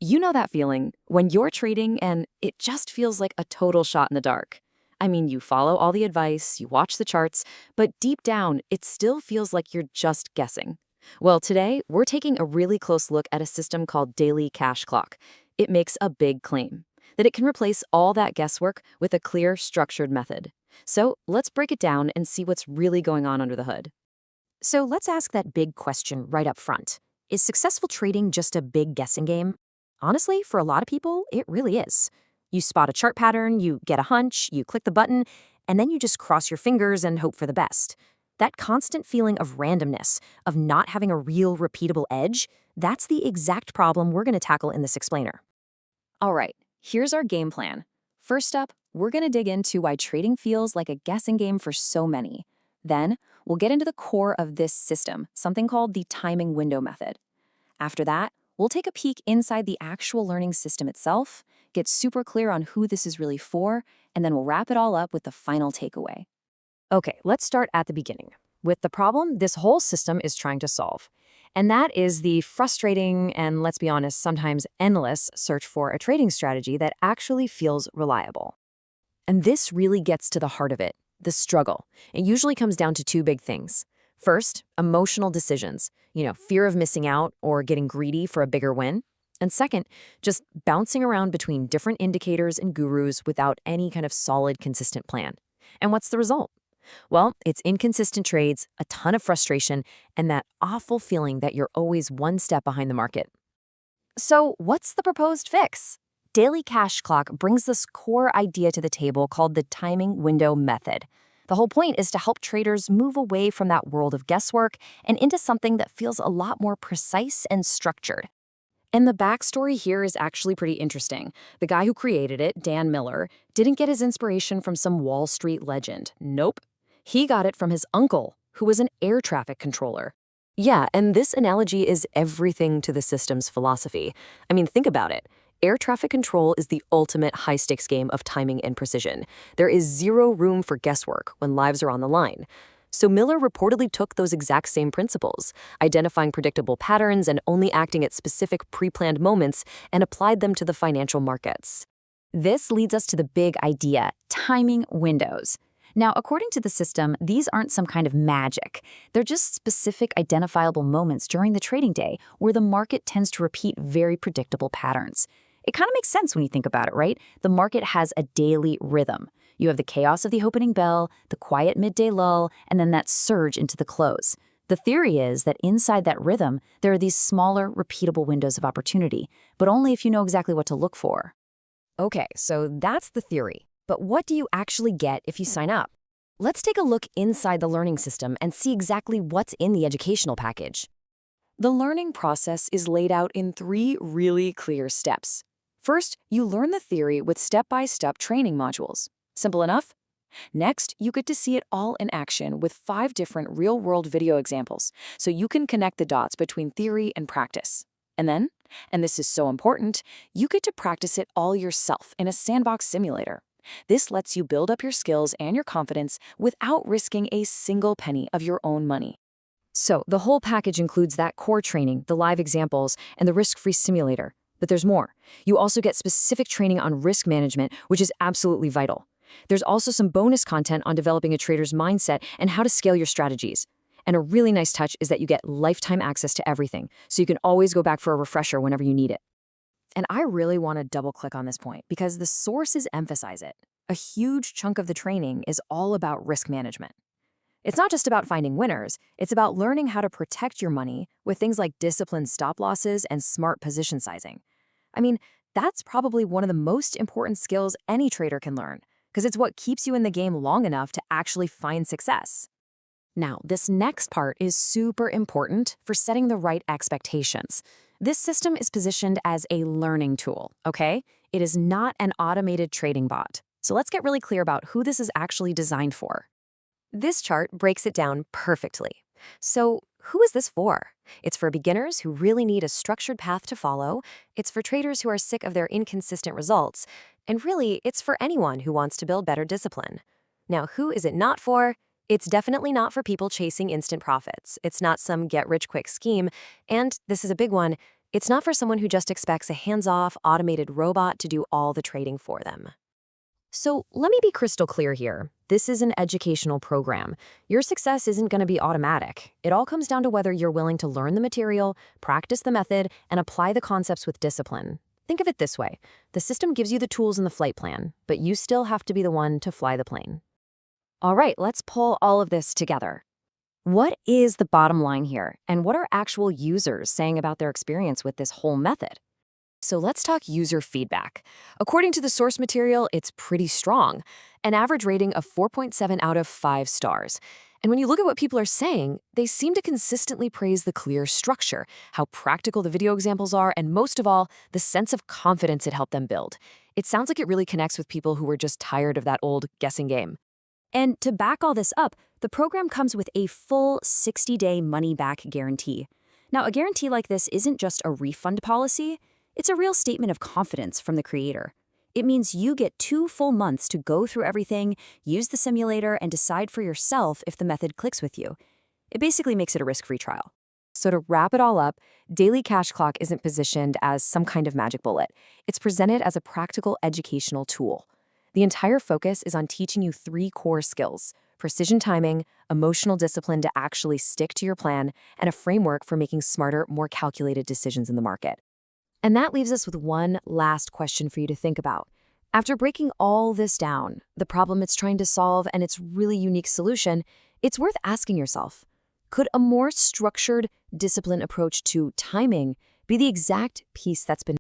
You know that feeling when you're trading and it just feels like a total shot in the dark. I mean, you follow all the advice, you watch the charts, but deep down, it still feels like you're just guessing. Well, today, we're taking a really close look at a system called Daily Cash Clock. It makes a big claim that it can replace all that guesswork with a clear, structured method. So let's break it down and see what's really going on under the hood. So let's ask that big question right up front. Is successful trading just a big guessing game? Honestly, for a lot of people, it really is. You spot a chart pattern, you get a hunch, you click the button, and then you just cross your fingers and hope for the best. That constant feeling of randomness, of not having a real repeatable edge, that's the exact problem we're going to tackle in this explainer. All right, here's our game plan. First up, we're going to dig into why trading feels like a guessing game for so many. Then, we'll get into the core of this system, something called the timing window method. After that, we'll take a peek inside the actual learning system itself, get super clear on who this is really for, and then we'll wrap it all up with the final takeaway. Okay, let's start at the beginning, with the problem this whole system is trying to solve. And that is the frustrating and, let's be honest, sometimes endless search for a trading strategy that actually feels reliable. And this really gets to the heart of it, the struggle. It usually comes down to two big things. First, emotional decisions, fear of missing out or getting greedy for a bigger win. And second, just bouncing around between different indicators and gurus without any kind of solid, consistent plan. And what's the result? Well, it's inconsistent trades, a ton of frustration, and that awful feeling that you're always one step behind the market. So, what's the proposed fix? Daily Cash Clock brings this core idea to the table called the timing window method. The whole point is to help traders move away from that world of guesswork and into something that feels a lot more precise and structured. And the backstory here is actually pretty interesting. The guy who created it, Dan Miller, didn't get his inspiration from some Wall Street legend. Nope. He got it from his uncle, who was an air traffic controller. Yeah, and this analogy is everything to the system's philosophy. I mean, think about it. Air traffic control is the ultimate high-stakes game of timing and precision. There is zero room for guesswork when lives are on the line. So Miller reportedly took those exact same principles, identifying predictable patterns and only acting at specific pre-planned moments, and applied them to the financial markets. This leads us to the big idea, timing windows. Now, according to the system, these aren't some kind of magic. They're just specific identifiable moments during the trading day where the market tends to repeat very predictable patterns. It kind of makes sense when you think about it, right? The market has a daily rhythm. You have the chaos of the opening bell, the quiet midday lull, and then that surge into the close. The theory is that inside that rhythm, there are these smaller, repeatable windows of opportunity, but only if you know exactly what to look for. Okay, so that's the theory. But what do you actually get if you sign up? Let's take a look inside the learning system and see exactly what's in the educational package. The learning process is laid out in 3 really clear steps. First, you learn the theory with step-by-step training modules. Simple enough? Next, you get to see it all in action with 5 different real-world video examples, so you can connect the dots between theory and practice. And then, and this is so important, you get to practice it all yourself in a sandbox simulator. This lets you build up your skills and your confidence without risking a single penny of your own money. So the whole package includes that core training, the live examples, and the risk-free simulator. But there's more. You also get specific training on risk management, which is absolutely vital. There's also some bonus content on developing a trader's mindset and how to scale your strategies. And a really nice touch is that you get lifetime access to everything, so you can always go back for a refresher whenever you need it. And I really want to double-click on this point because the sources emphasize it. A huge chunk of the training is all about risk management. It's not just about finding winners, it's about learning how to protect your money with things like disciplined stop losses and smart position sizing. I mean, that's probably one of the most important skills any trader can learn, because it's what keeps you in the game long enough to actually find success. Now, this next part is super important for setting the right expectations. This system is positioned as a learning tool, okay? It is not an automated trading bot. So let's get really clear about who this is actually designed for. This chart breaks it down perfectly. So who is this for? It's for beginners who really need a structured path to follow. It's for traders who are sick of their inconsistent results. And really, it's for anyone who wants to build better discipline. Now, who is it not for? It's definitely not for people chasing instant profits. It's not some get-rich-quick scheme. And this is a big one. It's not for someone who just expects a hands-off, automated robot to do all the trading for them. So let me be crystal clear here. This is an educational program. Your success isn't going to be automatic. It all comes down to whether you're willing to learn the material, practice the method, and apply the concepts with discipline. Think of it this way. The system gives you the tools and the flight plan, but you still have to be the one to fly the plane. All right, let's pull all of this together. What is the bottom line here, and what are actual users saying about their experience with this whole method? So let's talk user feedback. According to the source material, it's pretty strong, an average rating of 4.7 out of 5 stars. And when you look at what people are saying, they seem to consistently praise the clear structure, how practical the video examples are, and most of all, the sense of confidence it helped them build. It sounds like it really connects with people who were just tired of that old guessing game. And to back all this up, the program comes with a full 60-day money-back guarantee. Now, a guarantee like this isn't just a refund policy. It's a real statement of confidence from the creator. It means you get 2 full months to go through everything, use the simulator, and decide for yourself if the method clicks with you. It basically makes it a risk-free trial. So to wrap it all up, Daily Cash Clock isn't positioned as some kind of magic bullet. It's presented as a practical educational tool. The entire focus is on teaching you 3 core skills: precision timing, emotional discipline to actually stick to your plan, and a framework for making smarter, more calculated decisions in the market. And that leaves us with one last question for you to think about. After breaking all this down, the problem it's trying to solve and its really unique solution, it's worth asking yourself, could a more structured, disciplined approach to timing be the exact piece that's been